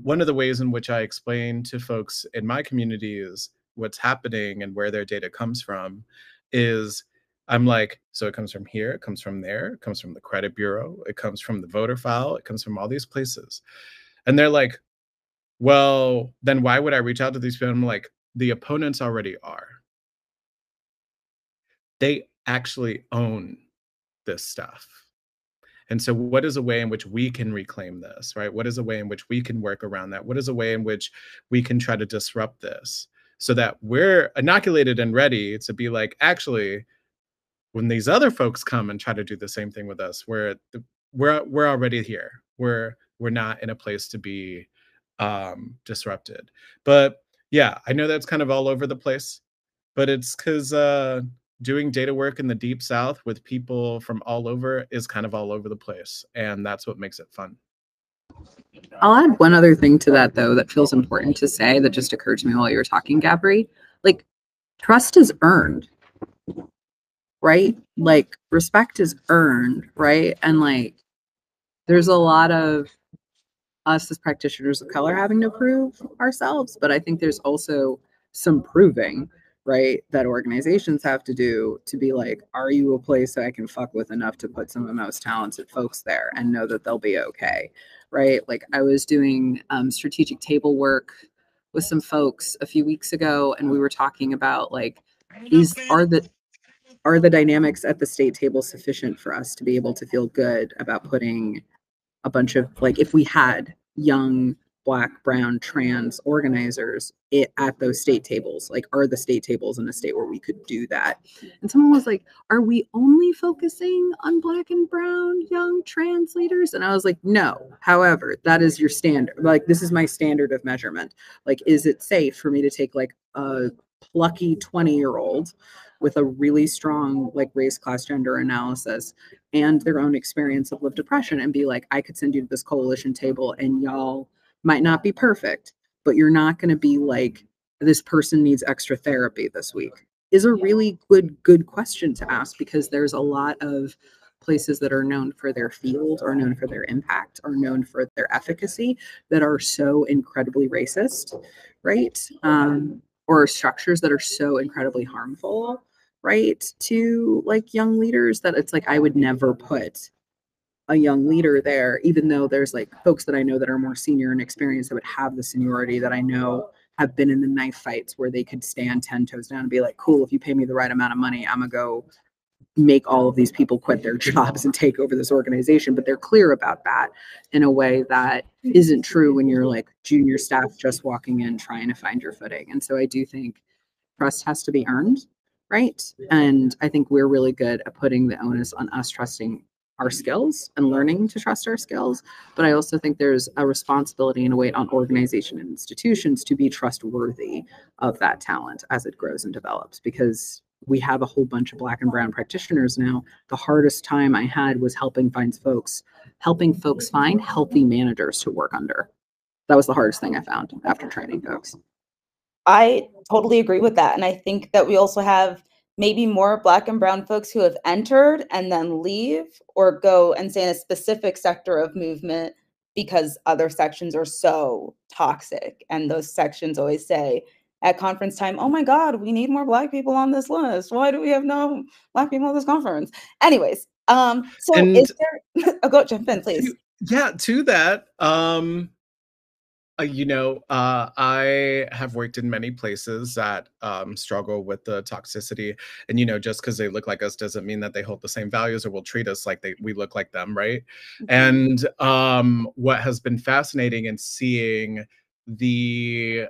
S2: one of the ways in which I explain to folks in my community is what's happening and where their data comes from is I'm like, so it comes from here, it comes from there, it comes from the credit bureau, it comes from the voter file, it comes from all these places. And they're like, well, then why would I reach out to these people? I'm like, the opponents already are. They actually own this stuff. And so what is a way in which we can reclaim this, right? What is a way in which we can work around that? What is a way in which we can try to disrupt this so that we're inoculated and ready to be like, actually, when these other folks come and try to do the same thing with us, we're already here. We're not in a place to be disrupted. But yeah, I know that's kind of all over the place, but it's because doing data work in the deep South with people from all over is kind of all over the place. And that's what makes it fun.
S3: I'll add one other thing to that, though, that feels important to say that just occurred to me while you were talking, Gabri. Like, trust is earned, right? Like, respect is earned, right? And like, there's a lot of us as practitioners of color having to prove ourselves, but I think there's also some proving, right, that organizations have to do to be like, are you a place that I can fuck with enough to put some of the most talented folks there and know that they'll be okay, right? Like I was doing strategic table work with some folks a few weeks ago, and we were talking about like, are the dynamics at the state table sufficient for us to be able to feel good about putting a bunch of, like, if we had young Black, brown, trans organizers at those state tables, like, are the state tables in a state where we could do that? And someone was like, are we only focusing on Black and brown young trans leaders? And I was like, no. However, that is your standard. Like, this is my standard of measurement. Like, is it safe for me to take like a plucky 20-year-old with a really strong like race, class, gender analysis and their own experience of lived depression and be like, I could send you to this coalition table and y'all might not be perfect, but you're not going to be like, this person needs extra therapy this week, is a really good question to ask, because there's a lot of places that are known for their field or known for their impact or known for their efficacy that are so incredibly racist, right? Or structures that are so incredibly harmful, right, to like young leaders, that it's like I would never put a young leader there, even though there's like folks that I know that are more senior and experienced that would have the seniority that I know have been in the knife fights where they could stand 10 toes down and be like, cool, if you pay me the right amount of money, I'm gonna go make all of these people quit their jobs and take over this organization. But they're clear about that in a way that isn't true when you're like junior staff just walking in trying to find your footing. And so I do think trust has to be earned, right? And I think we're really good at putting the onus on us trusting our skills and learning to trust our skills. But I also think there's a responsibility and a weight on organization and institutions to be trustworthy of that talent as it grows and develops, because we have a whole bunch of Black and brown practitioners now. The hardest time I had was helping folks find healthy managers to work under. That was the hardest thing I found after training folks.
S1: I totally agree with that. And I think that we also have maybe more Black and brown folks who have entered and then leave or go and stay in a specific sector of movement because other sections are so toxic. And those sections always say at conference time, oh my God, we need more Black people on this list. Why do we have no Black people on this conference? Anyways, so
S2: And
S1: is there, go jump in, please.
S2: To that, I have worked in many places that struggle with the toxicity, and just because they look like us doesn't mean that they hold the same values or will treat us like we look like them, right? Mm-hmm. And what has been fascinating in seeing the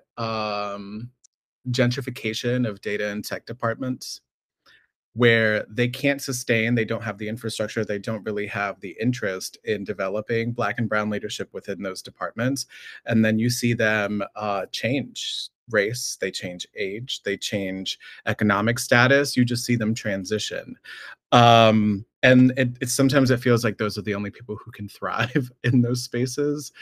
S2: gentrification of data and tech departments, where they can't sustain, they don't have the infrastructure, they don't really have the interest in developing Black and brown leadership within those departments. And then you see them change race, they change age, they change economic status. You just see them transition. And sometimes it feels like those are the only people who can thrive in those spaces.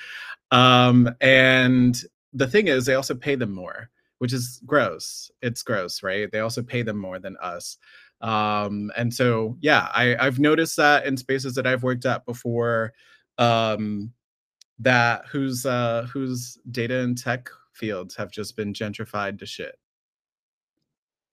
S2: And the thing is, they also pay them more, which is gross. It's gross, right? They also pay them more than us. And so, yeah, I've noticed that in spaces that I've worked at before, that whose data and tech fields have just been gentrified to shit.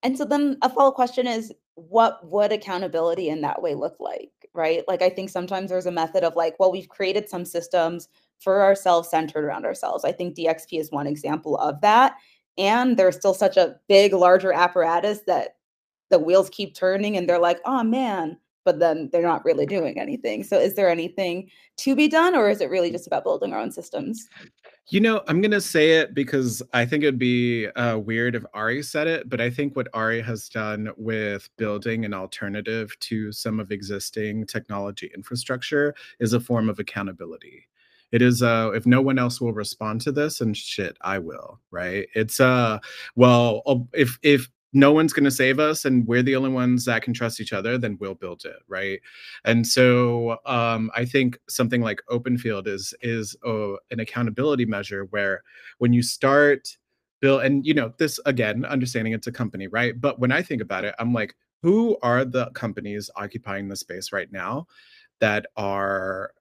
S1: And so then a follow-up question is, what would accountability in that way look like, right? Like, I think sometimes there's a method of like, well, we've created some systems for ourselves centered around ourselves. I think DXP is one example of that. And there's still such a big, larger apparatus that the wheels keep turning and they're like, oh man, but then they're not really doing anything. So is there anything to be done, or is it really just about building our own systems?
S2: You know, I'm going to say it because I think it'd be weird if Ari said it, but I think what Ari has done with building an alternative to some of existing technology infrastructure is a form of accountability. It is, if no one else will respond to this, and shit, I will, right? It's, well, if no one's going to save us and we're the only ones that can trust each other, then we'll build it, right? And so I think something like open field is an accountability measure where when you start build, and you know, this again, understanding it's a company, right? But when I think about it, I'm like, who are the companies occupying the space right now that are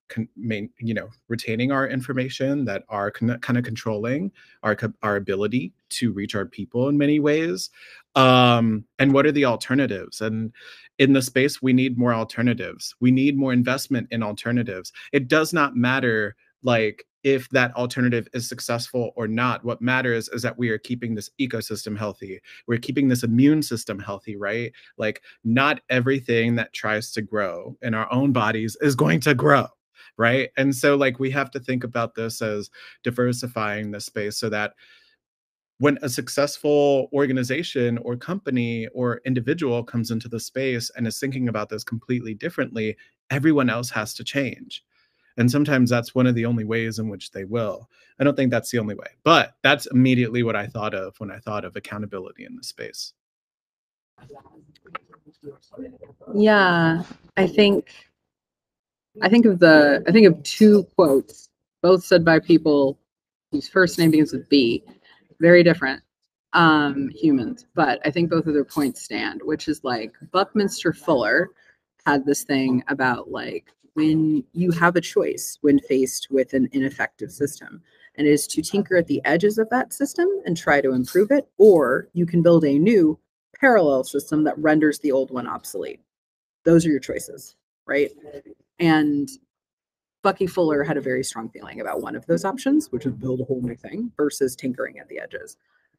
S2: retaining our information, that are kind of controlling our ability to reach our people in many ways, and what are the alternatives? And in the space, we need more alternatives. We need more investment in alternatives. It does not matter like if that alternative is successful or not. What matters is that we are keeping this ecosystem healthy. We're keeping this immune system healthy, right? Like, not everything that tries to grow in our own bodies is going to grow, right? And so like we have to think about this as diversifying the space so that when a successful organization or company or individual comes into the space and is thinking about this completely differently, everyone else has to change. And sometimes that's one of the only ways in which they will. I don't think that's the only way, but that's immediately what I thought of when I thought of accountability in the space.
S3: Yeah, I think of two quotes, both said by people whose first name begins with B, very different humans, but I think both of their points stand, which is like Buckminster Fuller had this thing about like when you have a choice when faced with an ineffective system, and it is to tinker at the edges of that system and try to improve it, or you can build a new parallel system that renders the old one obsolete. Those are your choices, right? And Bucky Fuller had a very strong feeling about one of those options, which is build a whole new thing versus tinkering at the edges.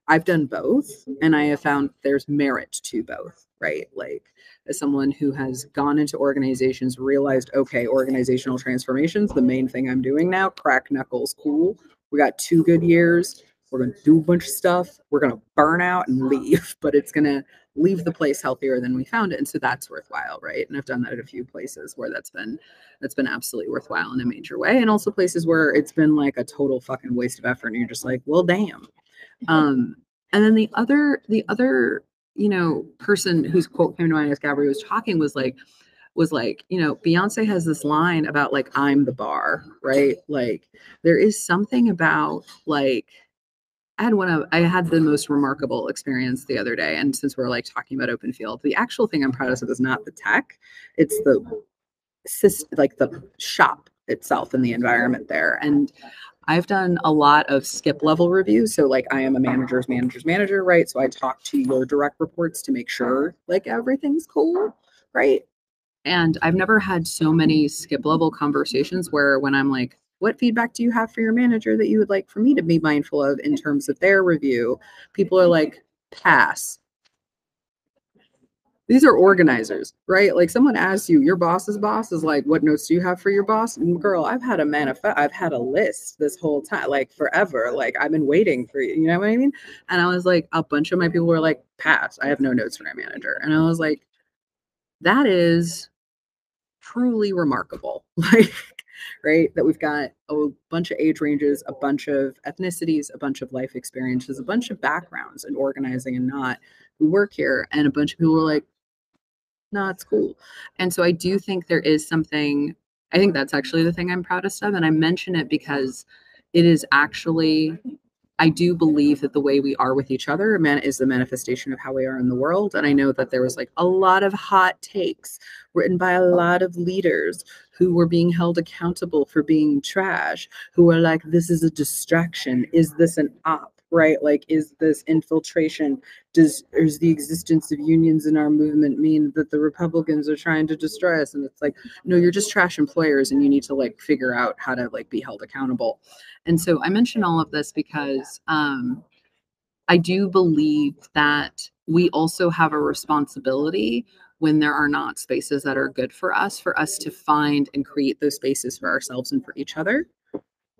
S3: I've done both, and I have found there's merit to both, right? Like, as someone who has gone into organizations, realized, okay, organizational transformations, the main thing I'm doing now, crack knuckles, cool. We got 2 good years. We're going to do a bunch of stuff. We're going to burn out and leave, but it's going to leave the place healthier than we found it. And so that's worthwhile, right? And I've done that at a few places where that's been absolutely worthwhile in a major way. And also places where it's been like a total fucking waste of effort. And you're just like, well, damn. And then the other, you know, person whose quote came to mind as Gabrielle was talking was like, you know, Beyonce has this line about like, I'm the bar, right? Like, there is something about like, I had the most remarkable experience the other day. And since we're like talking about open field, the actual thing I'm proudest of is not the tech, it's the shop itself and the environment there. And I've done a lot of skip level reviews. So like I am a manager's manager, right? So I talk to your direct reports to make sure like everything's cool, right? And I've never had so many skip level conversations where when I'm like, what feedback do you have for your manager that you would like for me to be mindful of in terms of their review? People are like, pass. These are organizers, right? Like someone asks you, your boss's boss is like, what notes do you have for your boss? And girl, I've had a list this whole time, like forever. Like I've been waiting for you, you know what I mean? And I was like, a bunch of my people were like, pass, I have no notes for my manager. And I was like, that is truly remarkable. Like, right? That we've got a bunch of age ranges, a bunch of ethnicities, a bunch of life experiences, a bunch of backgrounds in organizing and not who work here, and a bunch of people who are like, no, it's cool. And so I do think there is something, I think that's actually the thing I'm proudest of. And I mention it because it is actually, I do believe that the way we are with each other is the manifestation of how we are in the world. And I know that there was like a lot of hot takes written by a lot of leaders who were being held accountable for being trash, who were like, this is a distraction. Is this an op? Right? Like, is this infiltration? Is the existence of unions in our movement mean that the Republicans are trying to destroy us? And it's like, no, you're just trash employers, and you need to like figure out how to like be held accountable. And so I mention all of this because I do believe that we also have a responsibility when there are not spaces that are good for us to find and create those spaces for ourselves and for each other.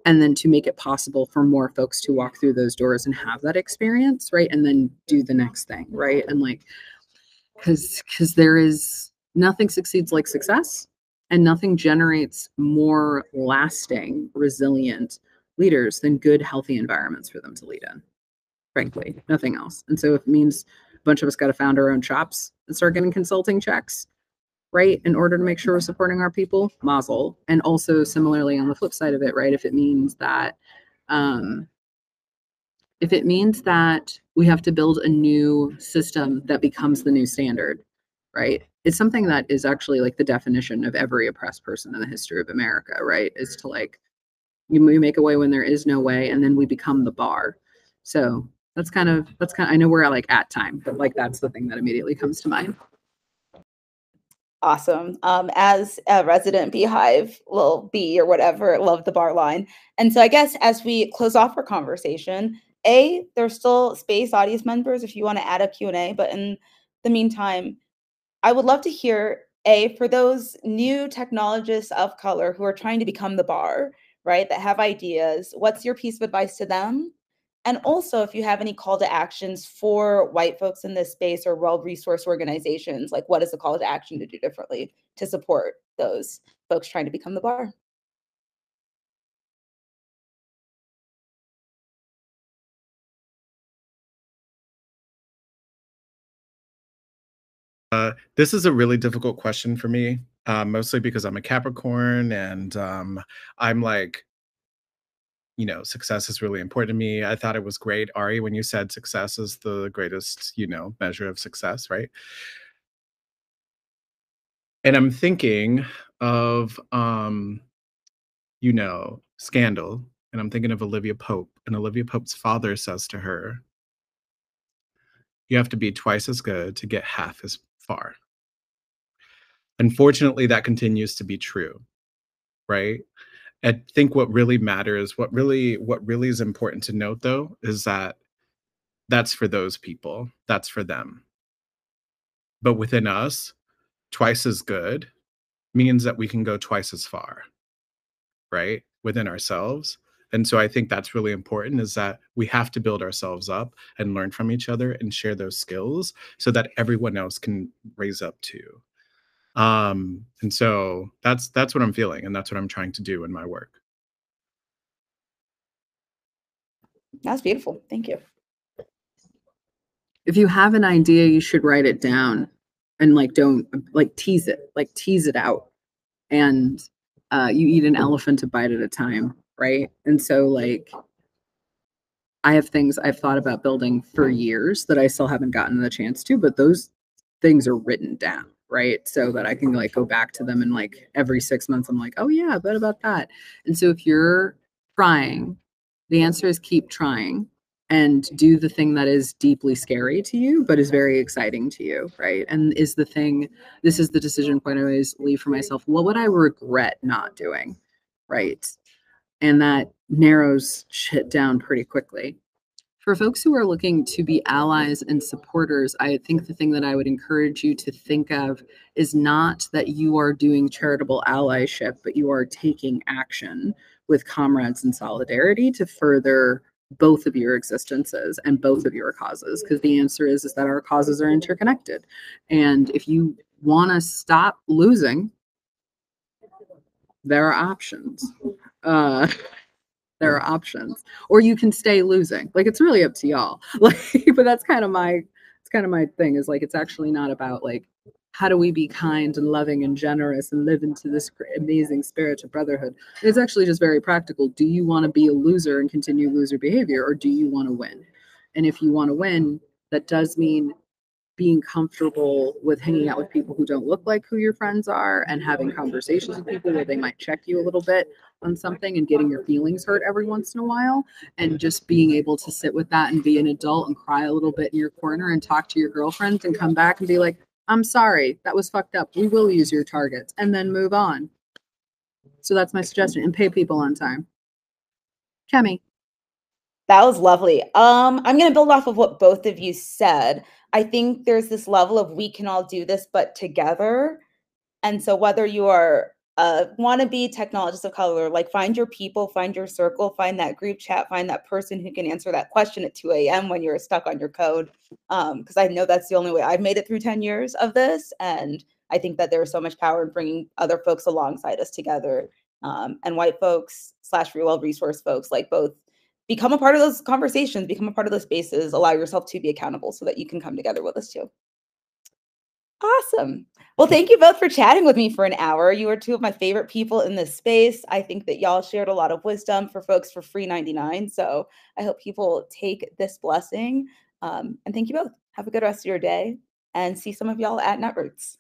S3: And then to make it possible for more folks to walk through those doors and have that experience, right? And then do the next thing, right? And like, because there is nothing succeeds like success, and nothing generates more lasting, resilient leaders than good, healthy environments for them to lead in. Frankly, nothing else. And so if it means a bunch of us got to found our own shops and start getting consulting checks, right, in order to make sure we're supporting our people, mazel. And also similarly on the flip side of it, right, if it means that we have to build a new system that becomes the new standard, right, it's something that is actually like the definition of every oppressed person in the history of America, right, is to like, you make a way when there is no way, and then we become the bar. So that's kind of, I know we're like at time, but like that's the thing that immediately comes to mind.
S1: Awesome. As a resident Beehive will be or whatever, love the bar line. And so I guess as we close off our conversation, there's still space, audience members, if you want to add a Q&A. But in the meantime, I would love to hear, for those new technologists of color who are trying to become the bar, right, that have ideas, what's your piece of advice to them? And also, if you have any call to actions for white folks in this space or world resource organizations, like what is the call to action to do differently to support those folks trying to become the bar?
S2: This is a really difficult question for me, mostly because I'm a Capricorn and I'm like, success is really important to me. I thought it was great, Ari, when you said success is the greatest, measure of success, right? And I'm thinking of, Scandal, and I'm thinking of Olivia Pope, and Olivia Pope's father says to her, you have to be twice as good to get half as far. Unfortunately, that continues to be true, right? I think what really matters, what really is important to note, though, is that that's for those people. That's for them. But within us, twice as good means that we can go twice as far, right? Within ourselves. And so I think that's really important, is that we have to build ourselves up and learn from each other and share those skills so that everyone else can raise up too. And so that's what I'm feeling, and that's what I'm trying to do in my work.
S1: That's beautiful. Thank you.
S3: If you have an idea, you should write it down and like don't like tease it out. And you eat an elephant a bite at a time, right? And so like I have things I've thought about building for years that I still haven't gotten the chance to, but those things are written down, right? So that I can like go back to them and like every 6 months I'm like, oh yeah, what about that? And so if you're trying, the answer is keep trying and do the thing that is deeply scary to you, but is very exciting to you, right? And this is the decision point I always leave for myself. What would I regret not doing, right? And that narrows shit down pretty quickly. For folks who are looking to be allies and supporters, I think the thing that I would encourage you to think of is not that you are doing charitable allyship, but you are taking action with comrades in solidarity to further both of your existences and both of your causes. Because the answer is that our causes are interconnected. And if you want to stop losing, there are options. Uh, there are options, or you can stay losing. Like, it's really up to y'all. Like, but that's kind of my, it's kind of my thing, is like, it's actually not about like, how do we be kind and loving and generous and live into this amazing spirit of brotherhood? It's actually just very practical. Do you want to be a loser and continue loser behavior, or do you want to win? And if you want to win, that does mean being comfortable with hanging out with people who don't look like who your friends are, and having conversations with people where they might check you a little bit on something, and getting your feelings hurt every once in a while, and just being able to sit with that and be an adult and cry a little bit in your corner and talk to your girlfriend and come back and be like, I'm sorry, that was fucked up. We will use your targets, and then move on. So that's my suggestion, and pay people on time. Kemi.
S1: That was lovely. I'm going to build off of what both of you said. I think there's this level of we can all do this, but together. And so whether you are a wannabe technologist of color, like find your people, find your circle, find that group chat, find that person who can answer that question at 2 a.m. when you're stuck on your code. Because I know that's the only way I've made it through 10 years of this. And I think that there's so much power in bringing other folks alongside us together. And white folks / real world resource folks, like both, become a part of those conversations, become a part of those spaces, allow yourself to be accountable so that you can come together with us too. Awesome. Well, thank you both for chatting with me for an hour. You are two of my favorite people in this space. I think that y'all shared a lot of wisdom for folks for free 99. So I hope people take this blessing. And thank you both. Have a good rest of your day, and see some of y'all at Netroots.